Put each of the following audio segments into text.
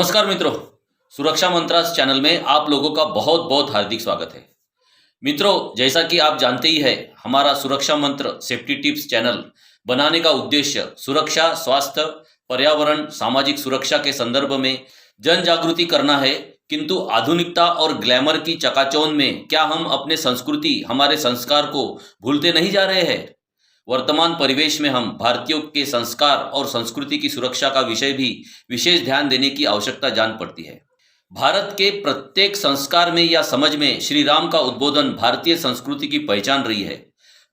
नमस्कार मित्रों, सुरक्षा मंत्रास चैनल में आप लोगों का बहुत बहुत हार्दिक स्वागत है। मित्रों, जैसा कि आप जानते ही है, हमारा सुरक्षा मंत्र सेफ्टी टिप्स चैनल बनाने का उद्देश्य सुरक्षा, स्वास्थ्य, पर्यावरण, सामाजिक सुरक्षा के संदर्भ में जन जागृति करना है। किंतु आधुनिकता और ग्लैमर की चकाचौंध में क्या हम अपने संस्कृति, हमारे संस्कार को भूलते नहीं जा रहे हैं? वर्तमान परिवेश में हम भारतीयों के संस्कार और संस्कृति की सुरक्षा का विषय भी विशेष ध्यान देने की आवश्यकता जान पड़ती है। भारत के प्रत्येक संस्कार में या समझ में श्री राम का उद्बोधन भारतीय संस्कृति की पहचान रही है।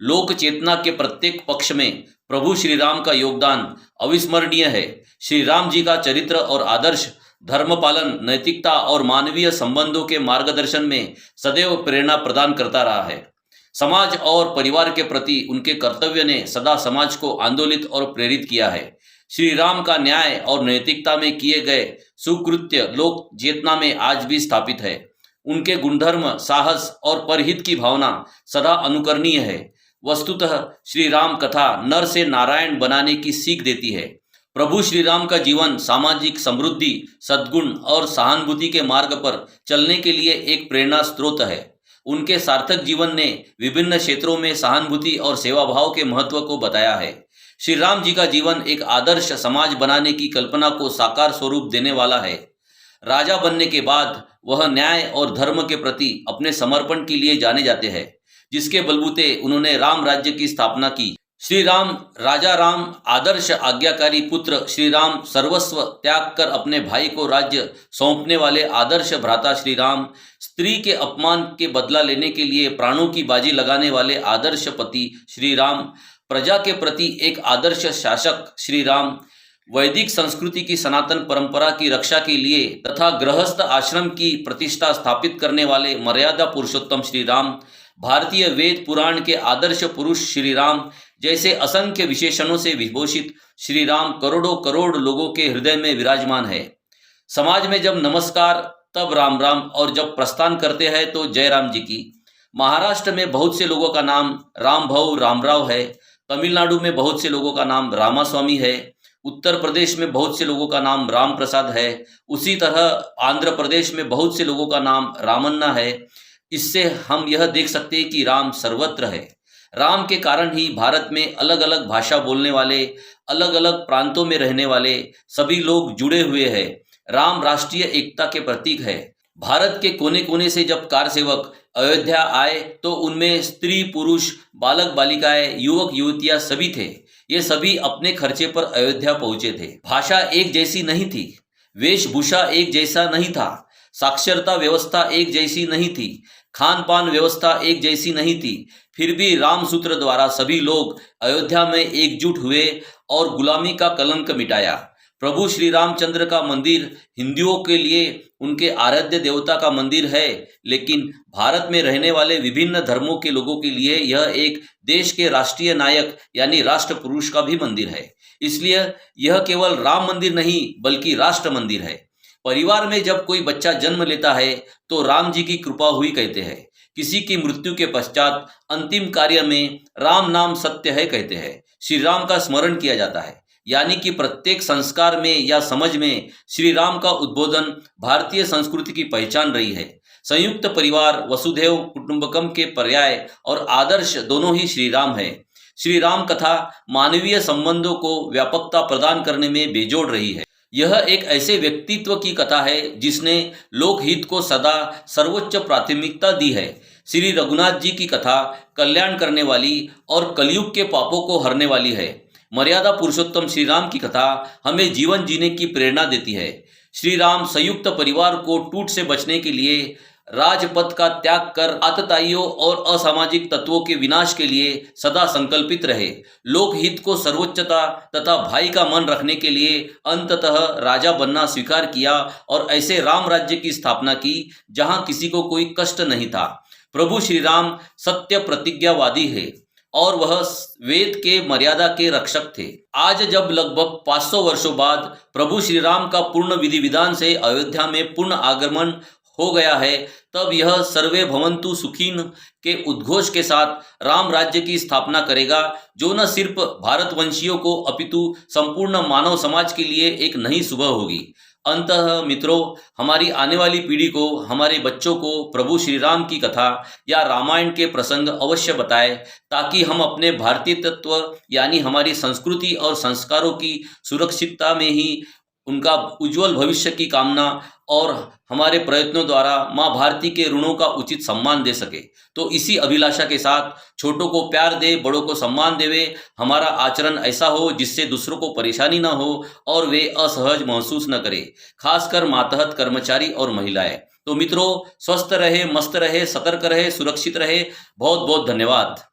लोक चेतना के प्रत्येक पक्ष में प्रभु श्री राम का योगदान अविस्मरणीय है। श्री राम जी का चरित्र और आदर्श धर्म पालन, नैतिकता और मानवीय संबंधों के मार्गदर्शन में सदैव प्रेरणा प्रदान करता रहा है। समाज और परिवार के प्रति उनके कर्तव्य ने सदा समाज को आंदोलित और प्रेरित किया है। श्री राम का न्याय और नैतिकता में किए गए सुकृत्य लोक चेतना में आज भी स्थापित है। उनके गुणधर्म, साहस और परहित की भावना सदा अनुकरणीय है। वस्तुतः श्री राम कथा नर से नारायण बनाने की सीख देती है। प्रभु श्री राम का जीवन सामाजिक समृद्धि, सद्गुण और सहानुभूति के मार्ग पर चलने के लिए एक प्रेरणा स्रोत है। उनके सार्थक जीवन ने विभिन्न क्षेत्रों में सहानुभूति और सेवा भाव के महत्व को बताया है। श्री राम जी का जीवन एक आदर्श समाज बनाने की कल्पना को साकार स्वरूप देने वाला है। राजा बनने के बाद वह न्याय और धर्म के प्रति अपने समर्पण के लिए जाने जाते हैं, जिसके बलबूते उन्होंने राम राज्य की स्थापना की। श्री राम, राजा राम, आदर्श आज्ञाकारी पुत्र श्री राम, सर्वस्व त्याग कर अपने भाई को राज्य सौंपने वाले आदर्श भ्राता श्री राम, स्त्री के अपमान के बदला लेने के लिए प्राणों की बाजी लगाने वाले आदर्श पति श्री राम, प्रजा के प्रति एक आदर्श शासक श्री राम, वैदिक संस्कृति की सनातन परंपरा की रक्षा के लिए तथा गृहस्थ आश्रम की प्रतिष्ठा स्थापित करने वाले मर्यादा पुरुषोत्तम श्री राम, भारतीय वेद पुराण के आदर्श पुरुष श्री राम जैसे असंख्य विशेषणों से विभूषित श्री राम करोड़ों करोड़ लोगों के हृदय में विराजमान है। समाज में जब नमस्कार तब राम राम, और जब प्रस्थान करते हैं तो जय राम जी की। महाराष्ट्र में बहुत से लोगों का नाम राम भव रामराव है। तमिलनाडु में बहुत से लोगों का नाम रामास्वामी है। उत्तर प्रदेश में बहुत से लोगों का नाम राम प्रसाद है। उसी तरह आंध्र प्रदेश में बहुत से लोगों का नाम रामन्ना है। इससे हम यह देख सकते हैं कि राम सर्वत्र है। राम के कारण ही भारत में अलग अलग भाषा बोलने वाले, अलग अलग प्रांतों में रहने वाले सभी लोग जुड़े हुए हैं। राम राष्ट्रीय एकता के प्रतीक है। भारत के कोने कोने से जब कार सेवक अयोध्या आए तो उनमें स्त्री, पुरुष, बालक बालिकाएं, युवक युवतियां सभी थे। ये सभी अपने खर्चे पर अयोध्या पहुंचे थे। भाषा एक जैसी नहीं थी, वेशभूषा एक जैसा नहीं था, साक्षरता व्यवस्था एक जैसी नहीं थी, खान पान व्यवस्था एक जैसी नहीं थी। फिर भी राम सूत्र द्वारा सभी लोग अयोध्या में एकजुट हुए और गुलामी का कलंक मिटाया। प्रभु श्री रामचंद्र का मंदिर हिंदुओं के लिए उनके आराध्य देवता का मंदिर है, लेकिन भारत में रहने वाले विभिन्न धर्मों के लोगों के लिए यह एक देश के राष्ट्रीय नायक यानी राष्ट्र पुरुष का भी मंदिर है। इसलिए यह केवल राम मंदिर नहीं बल्कि राष्ट्र मंदिर है। परिवार में जब कोई बच्चा जन्म लेता है तो राम जी की कृपा हुई कहते हैं। किसी की मृत्यु के पश्चात अंतिम कार्य में राम नाम सत्य है कहते हैं। श्री राम का स्मरण किया जाता है, यानी कि प्रत्येक संस्कार में या समझ में श्री राम का उद्बोधन भारतीय संस्कृति की पहचान रही है। संयुक्त परिवार, वसुधैव कुटुंबकम के पर्याय और आदर्श दोनों ही श्री राम है। श्री राम कथा मानवीय संबंधों को व्यापकता प्रदान करने में बेजोड़ रही है। यह एक ऐसे व्यक्तित्व की कथा है जिसने लोकहित को सदा सर्वोच्च प्राथमिकता दी है। श्री रघुनाथ जी की कथा कल्याण करने वाली और कलयुग के पापों को हरने वाली है। मर्यादा पुरुषोत्तम श्री राम की कथा हमें जीवन जीने की प्रेरणा देती है। श्री राम संयुक्त परिवार को टूट से बचने के लिए राजपथ का त्याग कर आतताइयों और असामाजिक तत्वों के विनाश के लिए सदा संकल्पित रहे। लोकहित को सर्वोच्चता तथा भाई का मन रखने के लिए अंततः राजा बनना स्वीकार किया और ऐसे राम राज्य की स्थापना की जहां किसी को कोई कष्ट नहीं था। प्रभु श्री राम सत्य प्रतिज्ञावादी है और वह वेद के मर्यादा के रक्षक थे। आज जब लगभग 500 वर्षों बाद प्रभु श्री राम का पूर्ण विधि विधान से अयोध्या में पूर्ण आगमन हो गया है, तब यह सर्वे भवन्तु सुखिन के उद्घोष के साथ राम राज्य की स्थापना करेगा, जो न सिर्फ भारतवंशियों को अपितु संपूर्ण मानव समाज के लिए एक नई सुबह होगी। अंततः मित्रों, हमारी आने वाली पीढ़ी को, हमारे बच्चों को प्रभु श्री राम की कथा या रामायण के प्रसंग अवश्य बताएं, ताकि हम अपने भारतीय तत्व यानी हमारी संस्कृति और संस्कारों की सुरक्षितता में ही उनका उज्जवल भविष्य की कामना और हमारे प्रयत्नों द्वारा माँ भारती के ऋणों का उचित सम्मान दे सके। तो इसी अभिलाषा के साथ छोटों को प्यार दे, बड़ों को सम्मान देवे, हमारा आचरण ऐसा हो जिससे दूसरों को परेशानी ना हो और वे असहज महसूस न करें, खासकर मातहत कर्मचारी और महिलाएं। तो मित्रों, स्वस्थ रहे, मस्त रहे, सतर्क रहे, सुरक्षित रहे। बहुत बहुत धन्यवाद।